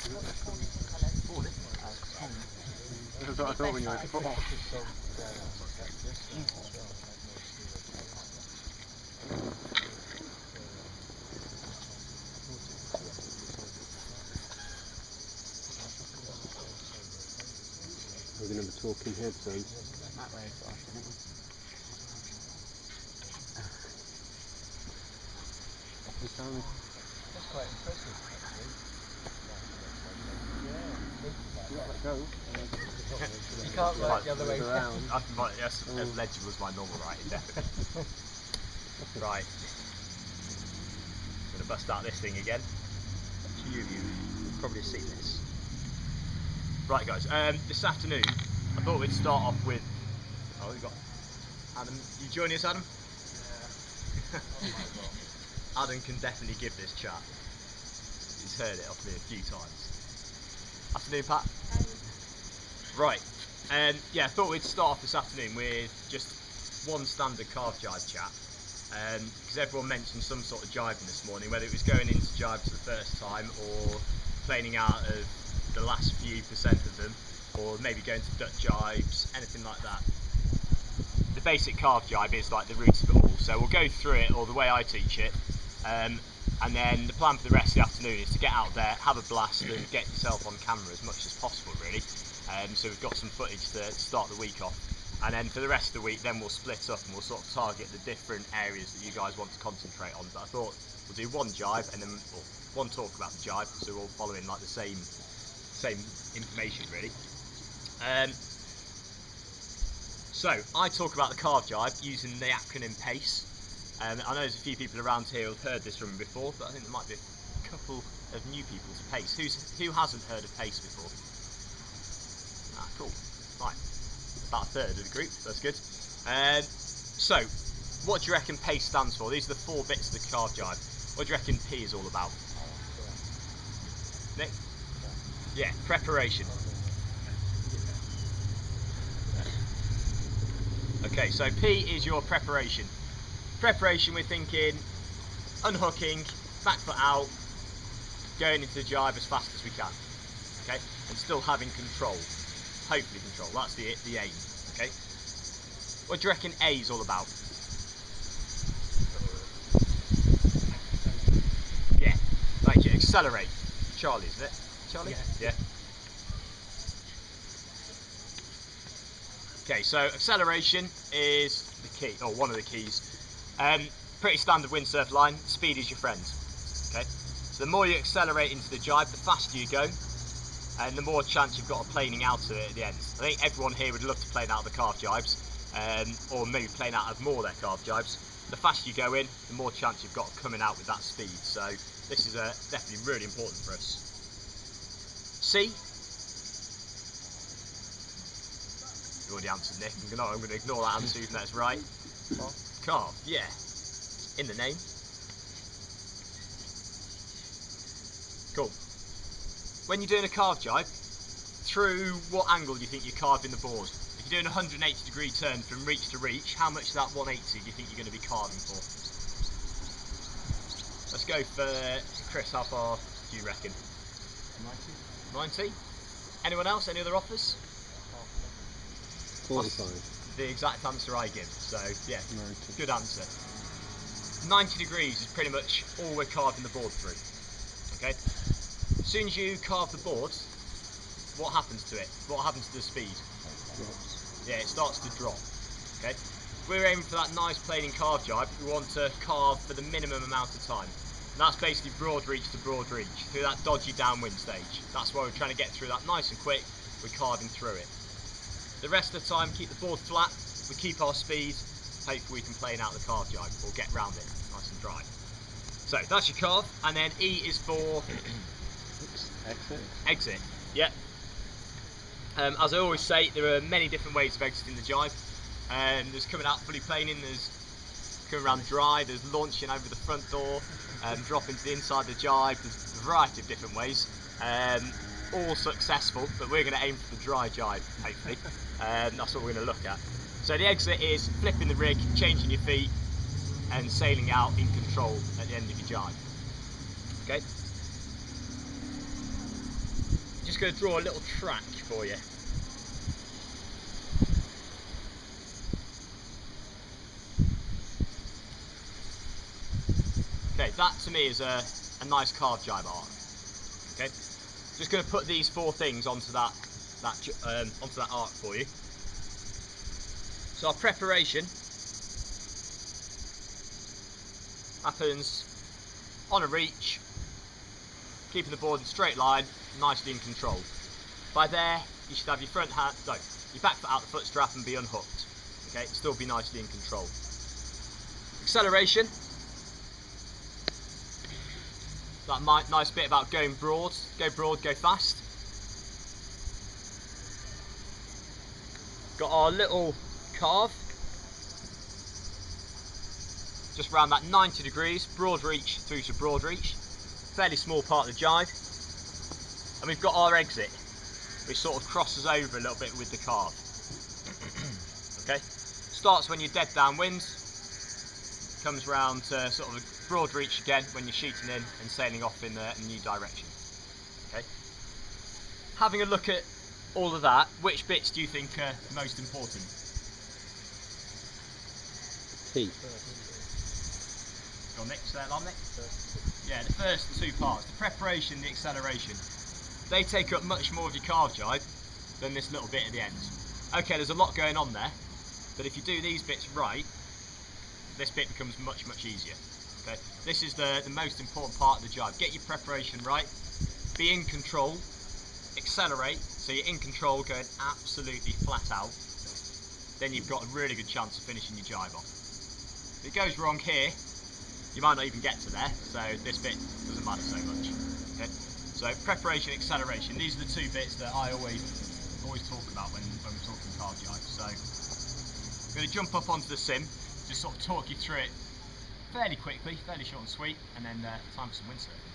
That's what I thought when you went to football. We're going to be talking headphones. That way, so I think. That's quite impressive, actually. Yeah. Let go. You can't work the other way around. Yes, ledge was my normal writing, definitely. Right. I'm going to bust out this thing again. A few of you have probably seen this. Right guys, this afternoon I thought we'd start off with... Oh, we've got Adam. You joining us, Adam? Yeah. Adam can definitely give this chat. He's heard it off me a few times. Afternoon, Pat. Right, yeah, I thought we'd start off this afternoon with just one standard carve jibe chat. Because everyone mentioned some sort of jibing this morning, whether it was going into jibe for the first time or planing out of the last few percent of them, or maybe going to duck jibes, anything like that. The basic carve jibe is like the root of it all, so we'll go through it, or the way I teach it, and then the plan for the rest of the afternoon is to get out there, have a blast and get yourself on camera as much as possible really. So we've got some footage to start the week off, and then for the rest of the week then we'll split up and we'll sort of target the different areas that you guys want to concentrate on. But I thought we'll do one jibe and then one talk about the jibe, so we're all following like the same information really. So I talk about the carve jibe using the acronym PACE. I know there's a few people around here who've heard this from me before, but I think there might be a couple of new people to PACE. Who hasn't heard of PACE before? Ah, cool. Right, about a third of the group. That's good. So, what do you reckon PACE stands for? These are the 4 bits of the carve jibe. What do you reckon P is all about? Nick? Yeah, preparation. Okay, so P is your preparation. Preparation, we're thinking unhooking, back foot out, going into the jibe as fast as we can. Okay, and still having control. Hopefully control, that's the aim. Okay. What do you reckon A is all about? Yeah, thank you. Accelerate. Charlie, isn't it? Charlie? Yeah. Okay, so acceleration is the key, or one of the keys. Pretty standard windsurf line, speed is your friend. Okay, so the more you accelerate into the jibe, the faster you go, and the more chance you've got of planing out of it at the end. I think everyone here would love to plane out of the carve jibes, or maybe plane out of more of their carve jibes. The faster you go in, the more chance you've got of coming out with that speed. So this is definitely really important for us. C. You already answered, Nick. I'm going to ignore that answer even though it's right. Carve, yeah. In the name. Cool. When you're doing a carve jibe, through what angle do you think you're carving the board? If you're doing a 180-degree turn from reach to reach, how much of that 180 do you think you're going to be carving for? Let's go for Chris. How far do you reckon? 90. 90? Anyone else? Any other offers? 45. That's the exact answer I give. So yeah, 90. Good answer. 90 degrees is pretty much all we're carving the board through. Okay. As soon as you carve the board, what happens to it? What happens to the speed? Drops. Yeah, it starts to drop. Okay. We're aiming for that nice planing carve jibe. We want to carve for the minimum amount of time. And that's basically broad reach to broad reach through that dodgy downwind stage. That's why we're trying to get through that nice and quick. We're carving through it. The rest of the time, keep the board flat. We keep our speed. Hopefully we can plane out the carve jibe or get round it nice and dry. So that's your carve, and then E is for Exit. Exit. Yeah. As I always say, there are many different ways of exiting the jibe. There's coming out fully planing, there's coming around dry, there's launching over the front door, dropping to the inside of the jibe. There's a variety of different ways. All successful, but we're going to aim for the dry jibe, hopefully. That's what we're going to look at. So the exit is flipping the rig, changing your feet, and sailing out in control at the end of your jibe. Okay. just going to draw a little track for you. Okay, that to me is a nice Carve Gybe arc. Okay, just going to put these 4 things onto that arc for you. So our preparation happens on a reach, keeping the board in a straight line, nicely in control. By there, you should have your back foot out the foot strap and be unhooked. Okay, still be nicely in control. Acceleration. That nice bit about going broad, go fast. Got our little carve, just around that 90 degrees, broad reach through to broad reach, fairly small part of the jibe. And we've got our exit, which sort of crosses over a little bit with the carve. Okay, starts when you're dead downwind, comes round to sort of a broad reach again when you're shooting in and sailing off in a new direction. Okay, having a look at all of that, which bits do you think are most important? Teeth. Go on, Nick, say that on, Nick. Yeah, the first 2 parts, the preparation, the acceleration, they take up much more of your Carve Gybe than this little bit at the end. Okay, there's a lot going on there, but if you do these bits right, this bit becomes much easier. Okay, this is the most important part of the jibe. Get your preparation right, be in control, accelerate, so you're in control, going absolutely flat out. Then you've got a really good chance of finishing your jibe off. If it goes wrong here, you might not even get to there, so this bit doesn't matter so much. Okay, so preparation, acceleration, these are the 2 bits that I always talk about when we're talking Carve Gybe. So I'm going to jump up onto the sim, just sort of talk you through it fairly quickly, fairly short and sweet, and then time for some windsurfing.